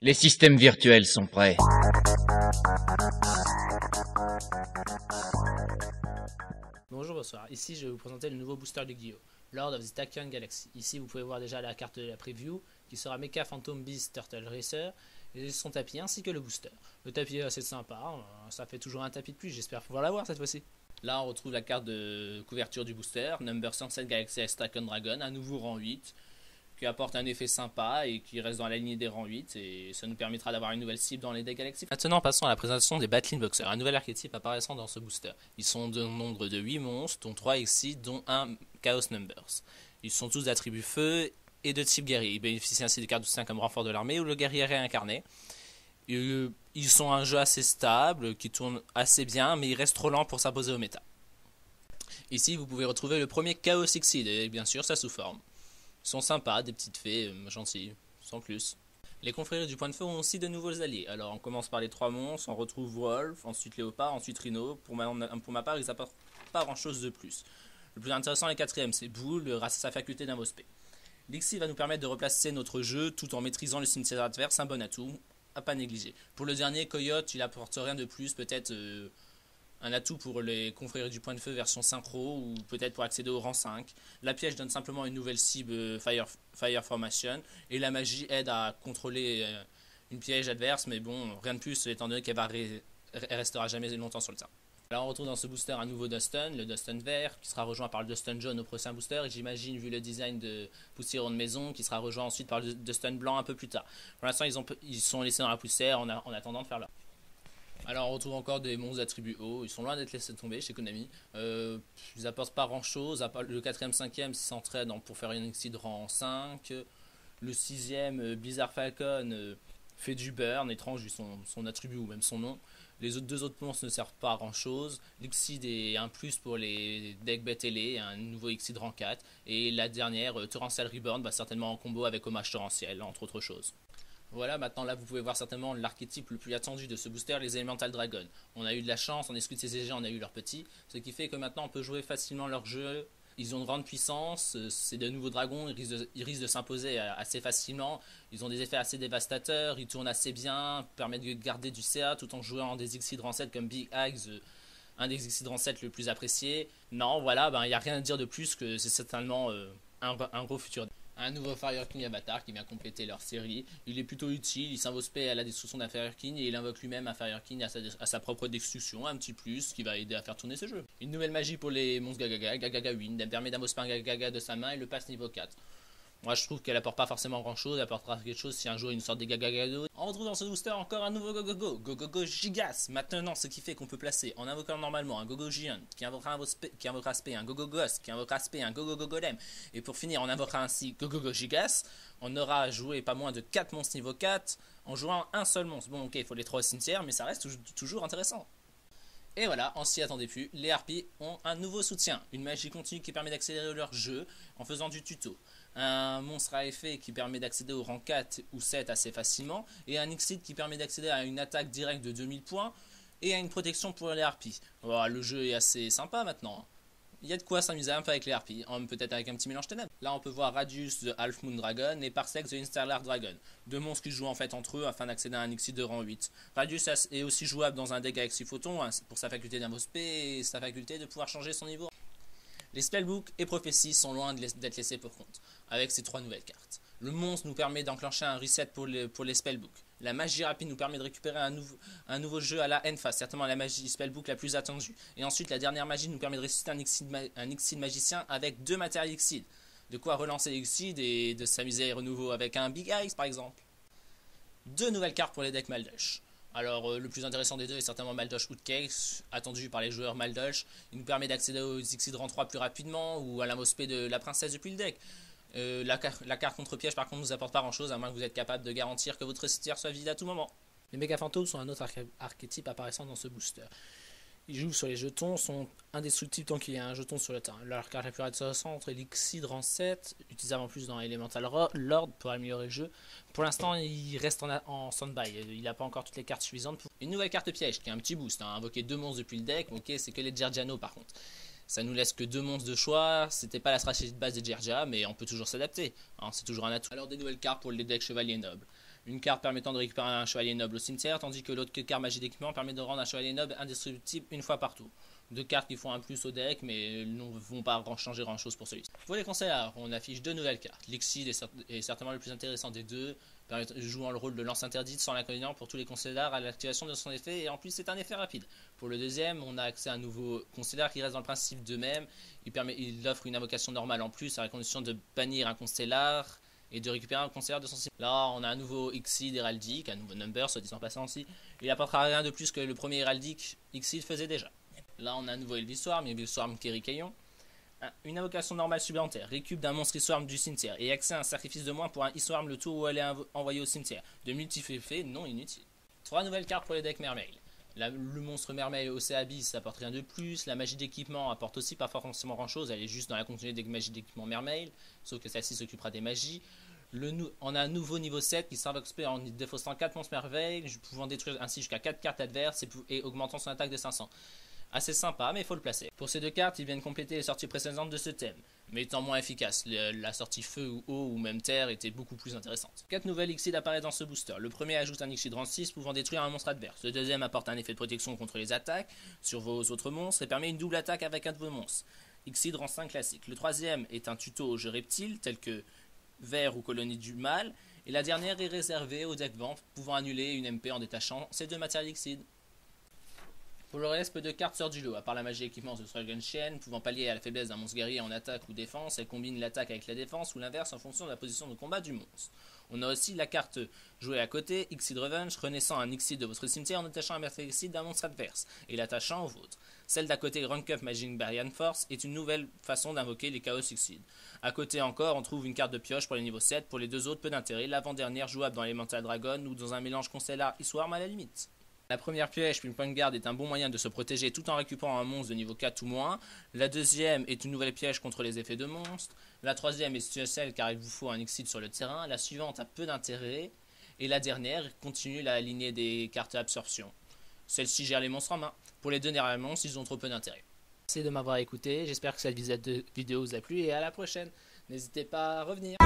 Les systèmes virtuels sont prêts. Bonjour, bonsoir. Ici, je vais vous présenter le nouveau booster de Yu-Gi-Oh! Lord of the Tachyon Galaxy. Ici, vous pouvez voir déjà la carte de la preview, qui sera Mecha Phantom Beast Turtle Racer, et son tapis ainsi que le booster. Le tapis est assez sympa, ça fait toujours un tapis de plus, j'espère pouvoir l'avoir cette fois-ci. Là, on retrouve la carte de couverture du booster, Number 107 Galaxy X Dragon Dragon, un nouveau rang 8, qui apporte un effet sympa et qui reste dans la lignée des rangs 8, et ça nous permettra d'avoir une nouvelle cible dans les decks Galaxy. Maintenant, passons à la présentation des Battling Boxers, un nouvel archétype apparaissant dans ce booster. Ils sont de nombre de 8 monstres, dont 3 Exceed, dont un Chaos Numbers. Ils sont tous d'attributs feu et de type guerrier. Ils bénéficient ainsi de cartes de soutien comme renfort de l'armée ou le guerrier réincarné. Ils sont un jeu assez stable, qui tourne assez bien, mais ils restent trop lents pour s'imposer au méta. Ici, vous pouvez retrouver le premier Chaos Exceed, et bien sûr sa sous-forme. Ils sont sympas, des petites fées, gentilles, sans plus. Les confréries du point de feu ont aussi de nouveaux alliés. Alors on commence par les 3 monstres, on retrouve Wolf, ensuite Léopard, ensuite Rhino. Pour ma part, ils apportent pas grand chose de plus. Le plus intéressant est le 4ème, c'est Bull, grâce à sa faculté d'invospé. L'Ixi va nous permettre de replacer notre jeu tout en maîtrisant le cimetière adverse, un bon atout, à pas négliger. Pour le dernier, Coyote, il apporte rien de plus, peut-être un atout pour les confréries du point de feu version synchro ou peut-être pour accéder au rang 5. La piège donne simplement une nouvelle cible Fire Formation et la magie aide à contrôler une piège adverse, mais bon, rien de plus étant donné qu'elle restera jamais longtemps sur le terrain. Alors on retrouve dans ce booster un nouveau Dustin, le Dustin vert, qui sera rejoint par le Dustin jaune au prochain booster, et j'imagine, vu le design de poussière de maison, qui sera rejoint ensuite par le Dustin blanc un peu plus tard. Pour l'instant, ils sont laissés dans la poussière en attendant de faire leur. Alors on retrouve encore des monstres d'attributs hauts, ils sont loin d'être laissés tomber chez Konami. Ils apportent pas grand chose, le 4ème, 5ème s'entraident pour faire une exit rang 5. Le 6ème, Blizzard Falcon, fait du burn, étrange vu son attribut ou même son nom. Les deux autres monstres ne servent pas à grand chose. L'Exceed est un plus pour les decks BTL, un nouveau Exceed rang 4. Et la dernière, Torrential Reborn, va certainement en combo avec Hommage Torrentiel, entre autres choses. Voilà, maintenant là vous pouvez voir certainement l'archétype le plus attendu de ce booster, les Elemental Dragons. On a eu de la chance, on exclut ces égés, on a eu leur petit, ce qui fait que maintenant on peut jouer facilement leur jeu. Ils ont une grande puissance, c'est de nouveaux dragons, ils risquent de s'imposer assez facilement. Ils ont des effets assez dévastateurs, ils tournent assez bien, permettent de garder du CA tout en jouant des Exceed rang 7 comme Big Axe, un des Exceed rang 7 le plus apprécié. Non, voilà, il n'y a rien à dire de plus que c'est certainement un gros futur. Un nouveau Fire King Avatar qui vient compléter leur série. Il est plutôt utile, il s'invospé à la destruction d'un Fire King et il invoque lui-même un Fire King à sa propre destruction, un petit plus qui va aider à faire tourner ce jeu. Une nouvelle magie pour les monstres Gagaga, Gagaga Wind, elle permet d'invosper un Gagaga de sa main et le passe niveau 4. Moi je trouve qu'elle apporte pas forcément grand chose, elle apportera quelque chose si un jour une sorte de Gagagado. On retrouve dans ce booster encore un nouveau Gogogo Gigas. Maintenant, ce qui fait qu'on peut placer en invoquant normalement un Gogo Giant qui invoquera Spé, un Gogo Ghost qui invoquera Spé, un Gogo Golem, et pour finir on invoquera ainsi Gogo Gigas. On aura joué pas moins de 4 monstres niveau 4 en jouant un seul monstre. Bon ok, il faut les 3 au cimetière, mais ça reste toujours intéressant. Et voilà, on s'y attendait plus, les harpies ont un nouveau soutien, une magie continue qui permet d'accélérer leur jeu en faisant du tuto, un monstre à effet qui permet d'accéder au rang 4 ou 7 assez facilement, et un Exceed qui permet d'accéder à une attaque directe de 2000 points et à une protection pour les harpies. Voilà, le jeu est assez sympa maintenant. Il y a de quoi s'amuser un peu avec les harpies, peut-être avec un petit mélange ténèbres. Là on peut voir Radius the Half Moon Dragon et Parsec the Interstellar Dragon, deux monstres qui jouent en fait entre eux afin d'accéder à un Exceed de rang 8. Radius est aussi jouable dans un deck avec 6 photons pour sa faculté d'invospé et sa faculté de pouvoir changer son niveau. Les Spellbook et Prophéties sont loin d'être laissés pour compte, avec ces 3 nouvelles cartes. Le monstre nous permet d'enclencher un reset pour les Spellbook. La magie rapide nous permet de récupérer un nouveau jeu à la N-Phase, certainement la magie Spellbook la plus attendue. Et ensuite, la dernière magie nous permet de ressusciter un Exceed magicien avec 2 matériels Exceed. De quoi relancer l'Exceed et de s'amuser à renouveau avec un Big Ice par exemple. 2 nouvelles cartes pour les decks Maldush. Alors le plus intéressant des deux est certainement Maldush Outcase, attendu par les joueurs Maldush. Il nous permet d'accéder aux Exceed rang 3 plus rapidement ou à la Mospé de la princesse depuis le deck. La carte contre piège par contre ne nous apporte pas grand chose à moins que vous êtes capable de garantir que votre cimetière soit vide à tout moment. Les Méga Fantômes sont un autre archétype apparaissant dans ce booster. Ils jouent sur les jetons, sont indestructibles tant qu'il y a un jeton sur le terrain. Leur carte la plus intéressante est l'Exceed rang 7, utilisable en plus dans Elemental Lord pour améliorer le jeu. Pour l'instant, il reste en stand-by, il n'a pas encore toutes les cartes suffisantes. Une nouvelle carte piège qui a un petit boost, invoquer 2 monstres depuis le deck, ok, c'est que les Gergiano par contre. Ça nous laisse que 2 monstres de choix, c'était pas la stratégie de base de Gergia, mais on peut toujours s'adapter, c'est toujours un atout. Alors des nouvelles cartes pour les decks Chevalier Noble. Une carte permettant de récupérer un chevalier noble au cimetière, tandis que l'autre carte magie d'équipement permet de rendre un chevalier noble indestructible une fois par tour. Deux cartes qui font un plus au deck, mais ne vont pas changer grand chose pour celui-ci. Pour les conseillers, on affiche deux nouvelles cartes. L'Exceed est certainement le plus intéressant des deux, jouant le rôle de lance interdite sans l'inconvénient pour tous les conseillers à l'activation de son effet, et en plus c'est un effet rapide. Pour le deuxième, on a accès à un nouveau conseiller qui reste dans le principe de même. Il offre une invocation normale en plus à la condition de bannir un conseiller et de récupérer un conseiller de son cimetière. Là, on a un nouveau Exceed héraldique, un nouveau number, soit dit en passant aussi. Il apportera rien de plus que le premier héraldique Exceed faisait déjà. Là, on a un nouveau Elvis-Swarm, Elvis-Swarm Kerry-Kayon. Une invocation normale supplémentaire, récup d'un monstre Iswarm du cimetière et accès à un sacrifice de moins pour un Iswarm le tour où elle est envoyée au cimetière. De multiples effets non inutiles. 3 nouvelles cartes pour les decks Mermail. Le monstre Mermail Océan Abyss apporte rien de plus. La magie d'équipement apporte aussi pas forcément grand chose, elle est juste dans la continuité des magies d'équipement Mermail, sauf que celle-ci s'occupera des magies. On a un nouveau niveau 7 qui s'invoque en défaussant 4 monstres Merveille, pouvant détruire ainsi jusqu'à 4 cartes adverses et augmentant son attaque de 500. Assez sympa, mais il faut le placer. Pour ces deux cartes, ils viennent compléter les sorties précédentes de ce thème, mais étant moins efficaces. La sortie feu ou eau ou même terre était beaucoup plus intéressante. 4 nouvelles Exceed apparaissent dans ce booster. Le premier ajoute un Exceed rang 6 pouvant détruire un monstre adverse. Le deuxième apporte un effet de protection contre les attaques sur vos autres monstres et permet une double attaque avec un de vos monstres. Exceed rang 5 classique. Le troisième est un tuto aux jeux reptiles tels que Ver ou Colonie du Mal. Et la dernière est réservée au deck vent, pouvant annuler une MP en détachant ces deux matériels Exceed. Pour le reste, peu de cartes sortent du lot, à part la magie équipement de Dragon Chain, pouvant pallier à la faiblesse d'un monstre guerrier en attaque ou défense. Elle combine l'attaque avec la défense ou l'inverse en fonction de la position de combat du monstre. On a aussi la carte jouée à côté, Exceed Revenge, renaissant un Exceed de votre cimetière en attachant un matériel Exceed d'un monstre adverse et l'attachant au vôtre. Celle d'à côté, Rank Up Magic Barrier Force, est une nouvelle façon d'invoquer les Chaos Exceed. À côté encore, on trouve une carte de pioche pour les niveaux 7, pour les deux autres peu d'intérêt, l'avant-dernière jouable dans Elemental Dragon ou dans un mélange Constellar Iswarm à la limite. La première pioche, puis le point de garde, est un bon moyen de se protéger tout en récupérant un monstre de niveau 4 ou moins. La deuxième est une nouvelle piège contre les effets de monstres. La troisième est celle car il vous faut un Exceed sur le terrain. La suivante a peu d'intérêt. Et la dernière continue la lignée des cartes absorption. Celle-ci gère les monstres en main. Pour les deux derniers monstres, ils ont trop peu d'intérêt. Merci de m'avoir écouté. J'espère que cette vidéo vous a plu et à la prochaine. N'hésitez pas à revenir.